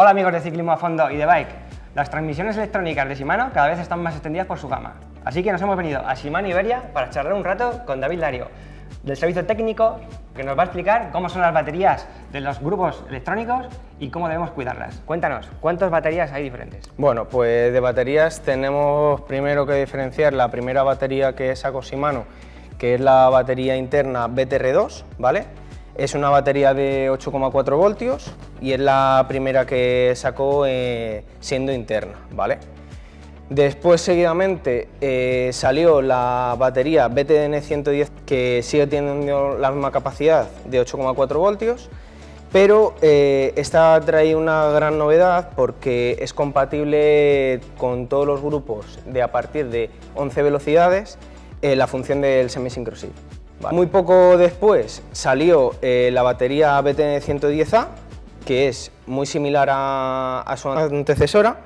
Hola amigos de Ciclismo a Fondo y de Bike. Las transmisiones electrónicas de Shimano cada vez están más extendidas por su gama. Así que nos hemos venido a Shimano Iberia para charlar un rato con David Lario, del servicio técnico, que nos va a explicar cómo son las baterías de los grupos electrónicos y cómo debemos cuidarlas. Cuéntanos, ¿cuántas baterías hay diferentes? Bueno, pues de baterías tenemos primero que diferenciar la primera batería que sacó Shimano, que es la batería interna BTR2, ¿vale? Es una batería de 8,4 voltios y es la primera que sacó siendo interna, ¿vale? Después, seguidamente, salió la batería BTN110, que sigue teniendo la misma capacidad de 8,4 voltios, pero esta trae una gran novedad porque es compatible con todos los grupos de a partir de 11 velocidades la función del semi-synchro-shift. Vale. Muy poco después salió la batería BTN110A, que es muy similar a su antecesora,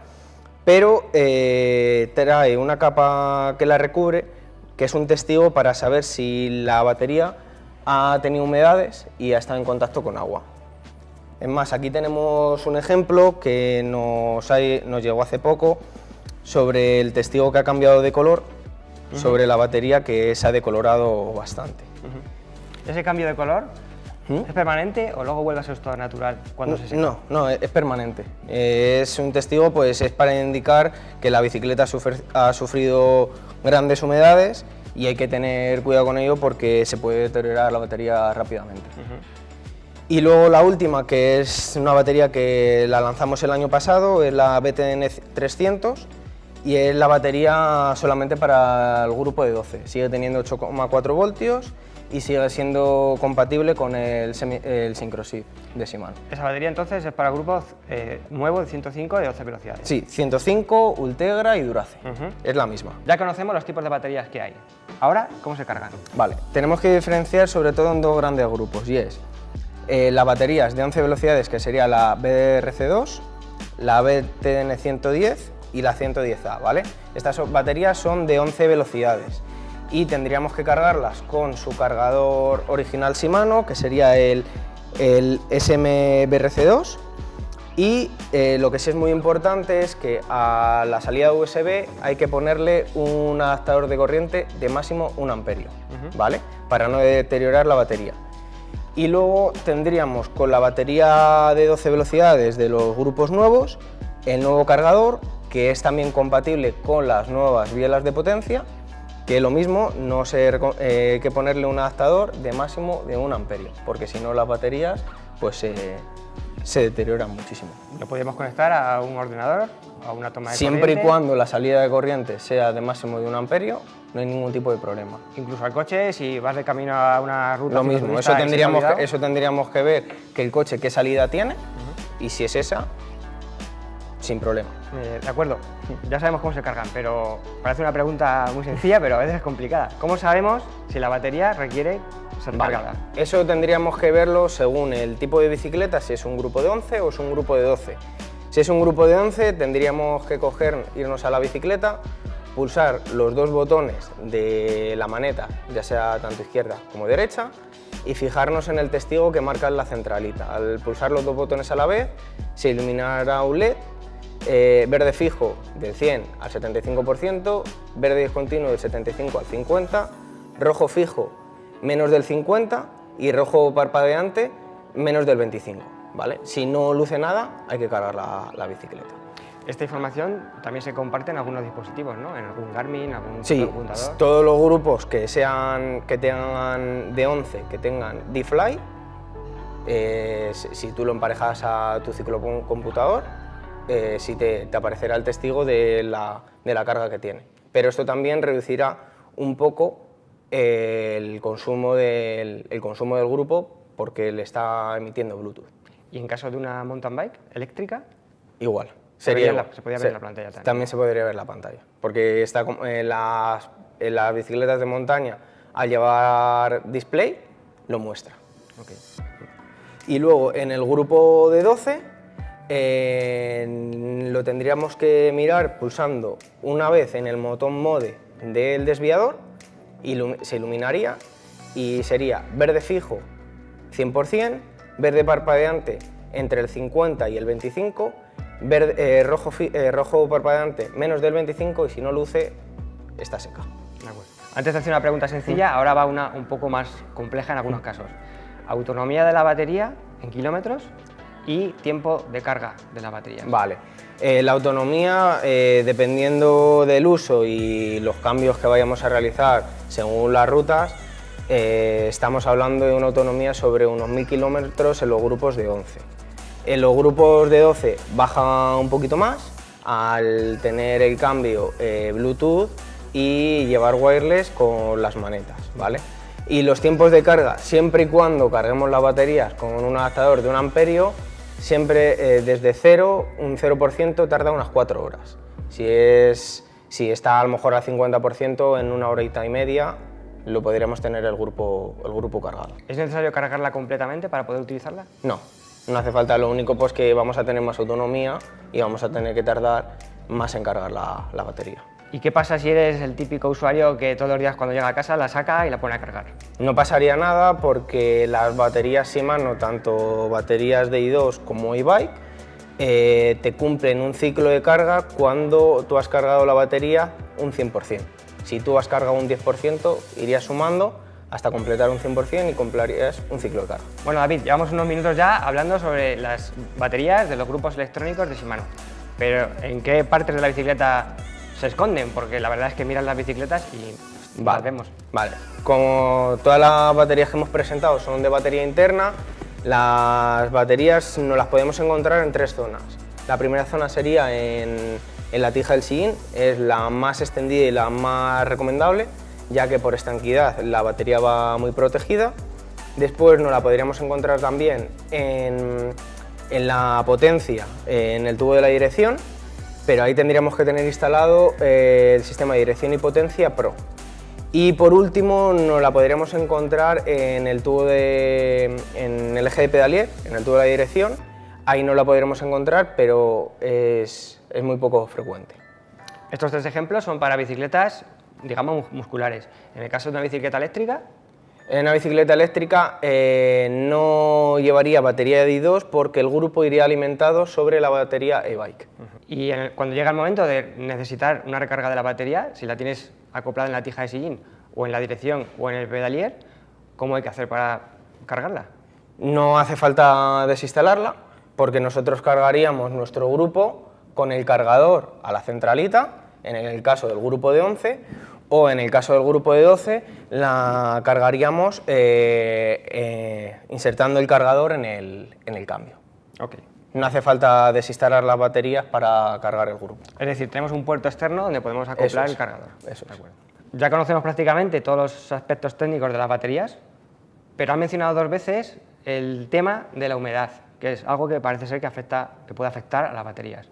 pero trae una capa que la recubre, que es un testigo para saber si la batería ha tenido humedades y ha estado en contacto con agua. Es más, aquí tenemos un ejemplo que nos llegó hace poco sobre el testigo que ha cambiado de color, sobre la batería que se ha decolorado bastante. ¿Ese cambio de color es permanente o luego vuelve a ser todo natural cuando se seca? No, es permanente. Es un testigo, pues es para indicar que la bicicleta ha sufrido grandes humedades y hay que tener cuidado con ello porque se puede deteriorar la batería rápidamente. Y luego la última, que es una batería que la lanzamos el año pasado, es la BTN300 y es la batería solamente para el grupo de 12. Sigue teniendo 8,4 voltios y sigue siendo compatible con el Synchro-Shift de Shimano. Esa batería entonces es para grupos nuevos de 105 de 12 velocidades. Sí, 105, Ultegra y Durace, es la misma. Ya conocemos los tipos de baterías que hay. Ahora, ¿cómo se cargan? Vale, tenemos que diferenciar sobre todo en dos grandes grupos, y es las baterías de 11 velocidades, que sería la BRC2, la BTN110 y la 110A, ¿vale? Estas baterías son de 11 velocidades y tendríamos que cargarlas con su cargador original Shimano, que sería el SMBRC2, y lo que sí es muy importante es que a la salida USB hay que ponerle un adaptador de corriente de máximo 1 amperio, ¿vale? Para no deteriorar la batería. Y luego tendríamos con la batería de 12 velocidades de los grupos nuevos el nuevo cargador, que es también compatible con las nuevas bielas de potencia, que lo mismo, no hay que ponerle un adaptador de máximo de 1 amperio, porque si no las baterías pues se deterioran muchísimo. ¿Lo podemos conectar a un ordenador, a una toma de Siempre corriente? Y cuando la salida de corriente sea de máximo de 1 amperio, no hay ningún tipo de problema. Incluso al coche, si vas de camino a una ruta... Lo mismo, eso tendríamos que ver que el coche qué salida tiene y si es esa, sin problema. De acuerdo, ya sabemos cómo se cargan, pero parece una pregunta muy sencilla, pero a veces es complicada. ¿Cómo sabemos si la batería requiere ser cargada? Eso tendríamos que verlo según el tipo de bicicleta, si es un grupo de 11 o es un grupo de 12. Si es un grupo de 11, tendríamos que irnos a la bicicleta, pulsar los dos botones de la maneta, ya sea tanto izquierda como derecha, y fijarnos en el testigo que marca en la centralita. Al pulsar los dos botones a la vez, se iluminará un LED, verde fijo del 100 al 75%, verde discontinuo del 75 al 50%, rojo fijo menos del 50% y rojo parpadeante menos del 25%, ¿vale? Si no luce nada, hay que cargar la bicicleta. Esta información también se comparte en algunos dispositivos, ¿no? En algún Garmin, algún computador. Sí, todos los grupos que tengan de 11, que tengan D-Fly, si tú lo emparejas a tu ciclocomputador, sí te aparecerá el testigo de la carga que tiene. Pero esto también reducirá un poco el consumo del grupo porque le está emitiendo Bluetooth. ¿Y en caso de una mountain bike eléctrica? Igual. Se podría ver en la pantalla también. También se podría ver la pantalla, porque en las bicicletas de montaña, al llevar display, lo muestra. Okay. Y luego en el grupo de 12, lo tendríamos que mirar pulsando una vez en el botón mode del desviador y se iluminaría y sería verde fijo 100%, verde parpadeante entre el 50 y el 25 rojo parpadeante menos del 25 y si no luce, está seca. De acuerdo. Antes de hacer una pregunta sencilla, ahora va una un poco más compleja en algunos casos. Autonomía de la batería en kilómetros y tiempo de carga de la batería. Vale. La autonomía, dependiendo del uso y los cambios que vayamos a realizar según las rutas, estamos hablando de una autonomía sobre unos 1000 kilómetros en los grupos de 11. En los grupos de 12 baja un poquito más al tener el cambio Bluetooth y llevar wireless con las manetas, ¿vale? Y los tiempos de carga, siempre y cuando carguemos las baterías con un adaptador de 1 amperio, siempre desde cero, un 0% tarda unas 4 horas. Si está a lo mejor al 50%, en 1 horita y media lo podríamos tener el grupo cargado. ¿Es necesario cargarla completamente para poder utilizarla? No, no hace falta, lo único pues que vamos a tener más autonomía y vamos a tener que tardar más en cargar la batería. ¿Y qué pasa si eres el típico usuario que todos los días cuando llega a casa la saca y la pone a cargar? No pasaría nada porque las baterías Shimano, tanto baterías de i2 como e-bike, te cumplen un ciclo de carga cuando tú has cargado la batería un 100%. Si tú has cargado un 10%, irías sumando hasta completar un 100% y completarías un ciclo de carga. Bueno, David, llevamos unos minutos ya hablando sobre las baterías de los grupos electrónicos de Shimano. Pero ¿en qué partes de la bicicleta se esconden? Porque la verdad es que miras las bicicletas y las vemos. Vale, como todas las baterías que hemos presentado son de batería interna, las baterías nos las podemos encontrar en 3 zonas. La primera zona sería en la tija del sillín, es la más extendida y la más recomendable, ya que por estanquidad la batería va muy protegida. Después nos la podríamos encontrar también en la potencia, en el tubo de la dirección, pero ahí tendríamos que tener instalado el sistema de dirección y potencia Pro. Y por último nos la podríamos encontrar en el eje de pedalier, en el tubo de la dirección. Ahí no la podremos encontrar, pero es muy poco frecuente. Estos 3 ejemplos son para bicicletas, digamos, musculares. En el caso de una bicicleta eléctrica... En una bicicleta eléctrica no llevaría batería de i2 porque el grupo iría alimentado sobre la batería e-bike. Y cuando llega el momento de necesitar una recarga de la batería, si la tienes acoplada en la tija de sillín o en la dirección o en el pedalier, ¿cómo hay que hacer para cargarla? No hace falta desinstalarla porque nosotros cargaríamos nuestro grupo con el cargador a la centralita, en el caso del grupo de 11, o en el caso del grupo de 12 la cargaríamos insertando el cargador en el cambio. Okay. No hace falta desinstalar las baterías para cargar el grupo. Es decir, tenemos un puerto externo donde podemos acoplar el cargador. Eso es. Ya conocemos prácticamente todos los aspectos técnicos de las baterías, pero han mencionado 2 veces el tema de la humedad, que es algo que parece ser que puede afectar a las baterías.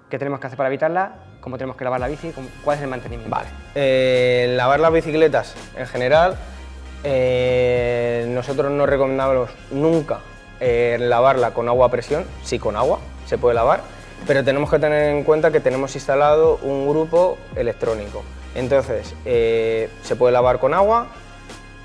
¿Qué tenemos que hacer para evitarla? ¿Cómo tenemos que lavar la bici? ¿Cuál es el mantenimiento? Vale. Lavar las bicicletas en general, nosotros no recomendamos nunca lavarla con agua a presión. Sí, con agua se puede lavar, pero tenemos que tener en cuenta que tenemos instalado un grupo electrónico. Entonces, se puede lavar con agua,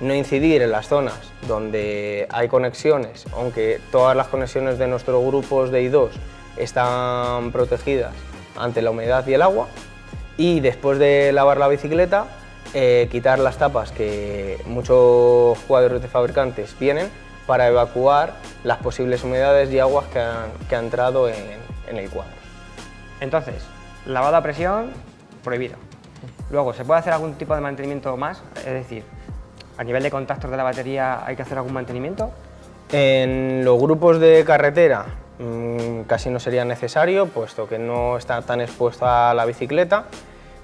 no incidir en las zonas donde hay conexiones, aunque todas las conexiones de nuestros grupos de i2 están protegidas ante la humedad y el agua, y después de lavar la bicicleta, quitar las tapas que muchos cuadros de fabricantes vienen para evacuar las posibles humedades y aguas que han entrado en el cuadro. Entonces, lavado a presión, prohibido. Luego, ¿se puede hacer algún tipo de mantenimiento más? Es decir, a nivel de contactos de la batería, ¿hay que hacer algún mantenimiento? En los grupos de carretera casi no sería necesario, puesto que no está tan expuesta a la bicicleta,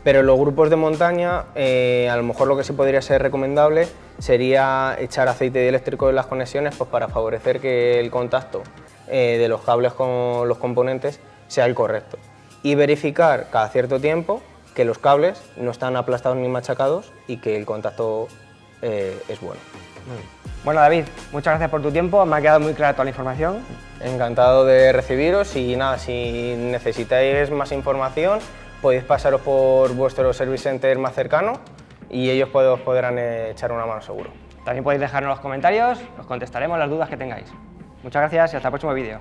pero en los grupos de montaña a lo mejor lo que sí podría ser recomendable sería echar aceite dieléctrico en las conexiones, pues para favorecer que el contacto de los cables con los componentes sea el correcto, y verificar cada cierto tiempo que los cables no están aplastados ni machacados y que el contacto es bueno. Bueno, David, muchas gracias por tu tiempo, me ha quedado muy clara toda la información. Encantado de recibiros y nada, si necesitáis más información podéis pasaros por vuestro service center más cercano y ellos os podrán echar una mano seguro. También podéis dejarnos los comentarios, os contestaremos las dudas que tengáis. Muchas gracias y hasta el próximo vídeo.